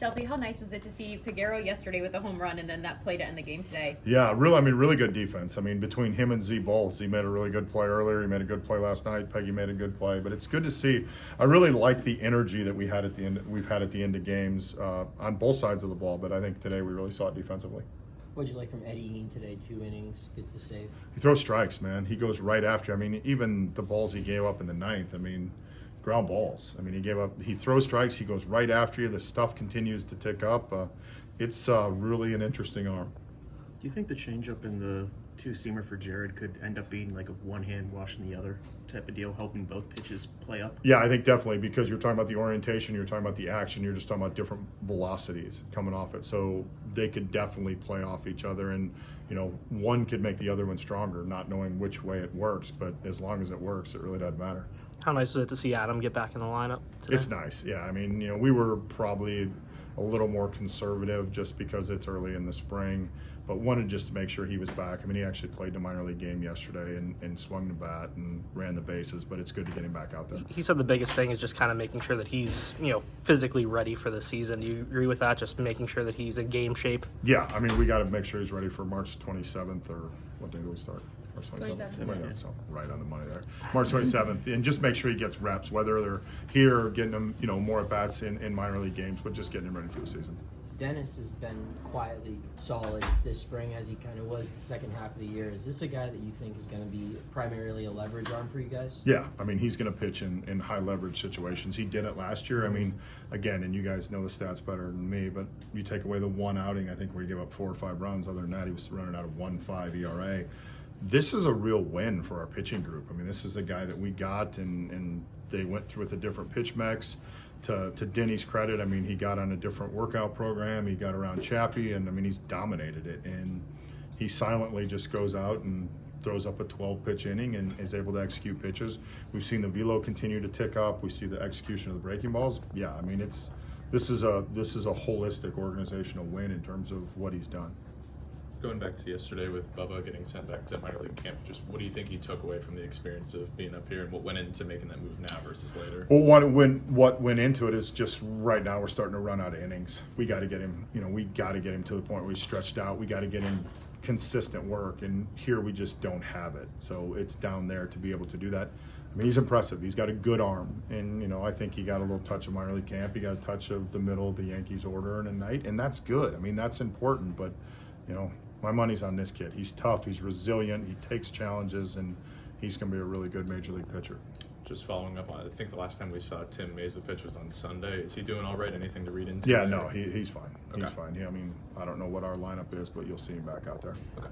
Shelty, how nice was it to see Piguero yesterday with a home run and then that play to end the game today? Yeah, really good defense. I mean, between him and Z both, he made a really good play earlier. He made a good play last night. Peggy made a good play, but it's good to see. I really like the energy that we've had at the end of games on both sides of the ball. But I think today we really saw it defensively. What'd you like from Eddie Hean today? 2 innings, gets the save. He throws strikes, man. He goes right after. I mean, even the balls he gave up in the ninth. I mean, ground balls. I mean, he throws strikes. He goes right after you. The stuff continues to tick up. It's really an interesting arm. Do you think the changeup in the two-seamer for Jared could end up being like a one hand washing the other type of deal, helping both pitches play up? Yeah, I think definitely, because you're talking about the orientation, you're talking about the action, you're just talking about different velocities coming off it. So they could definitely play off each other, and one could make the other one stronger, not knowing which way it works. But as long as it works, it really doesn't matter. How nice was it to see Adam get back in the lineup today? It's nice, yeah. I mean, we were probably a little more conservative just because it's early in the spring, but wanted just to make sure he was back. I mean, he actually played a minor league game yesterday and swung the bat and ran the bases, but it's good to get him back out there. He said the biggest thing is just kind of making sure that he's, physically ready for the season. Do you agree with that? Just making sure that he's in game shape? Yeah, I mean, we got to make sure he's ready for March 27th, or what day do we start? March 27th. 27th. So right on the money there. March 27th, and just make sure he gets reps, whether they're here or getting him, more at bats in minor league games, but just getting him ready for the season. Dennis has been quietly solid this spring, as he kind of was the second half of the year. Is this a guy that you think is going to be primarily a leverage arm for you guys? Yeah, I mean, he's going to pitch in high leverage situations. He did it last year. I mean, again, and you guys know the stats better than me, but you take away the one outing, I think, where he gave up 4 or 5 runs. Other than that, he was running out of 1.5 ERA. This is a real win for our pitching group. I mean, this is a guy that we got, and they went through with a different pitch mix. To Denny's credit, I mean, he got on a different workout program. He got around Chappie, and I mean, he's dominated it. And he silently just goes out and throws up a 12-pitch inning and is able to execute pitches. We've seen the velo continue to tick up. We see the execution of the breaking balls. Yeah, I mean, this is a holistic organizational win in terms of what he's done. Going back to yesterday with Bubba getting sent back to minor league camp, just what do you think he took away from the experience of being up here, and what went into making that move now versus later? Well, what went into it is just right now we're starting to run out of innings. We got to get him, we got to get him to the point where he's stretched out. We got to get him consistent work, and here we just don't have it. So it's down there to be able to do that. I mean, he's impressive. He's got a good arm, and I think he got a little touch of minor league camp. He got a touch of the middle of the Yankees order in a night, and that's good. I mean, that's important, but my money's on this kid. He's tough, he's resilient, he takes challenges, and he's going to be a really good major league pitcher. Just following up on it, I think the last time we saw Tim Mesa pitch was on Sunday. Is he doing all right? Anything to read into? Yeah, no, he's fine. Okay. He's fine. I mean, I don't know what our lineup is, but you'll see him back out there. Okay.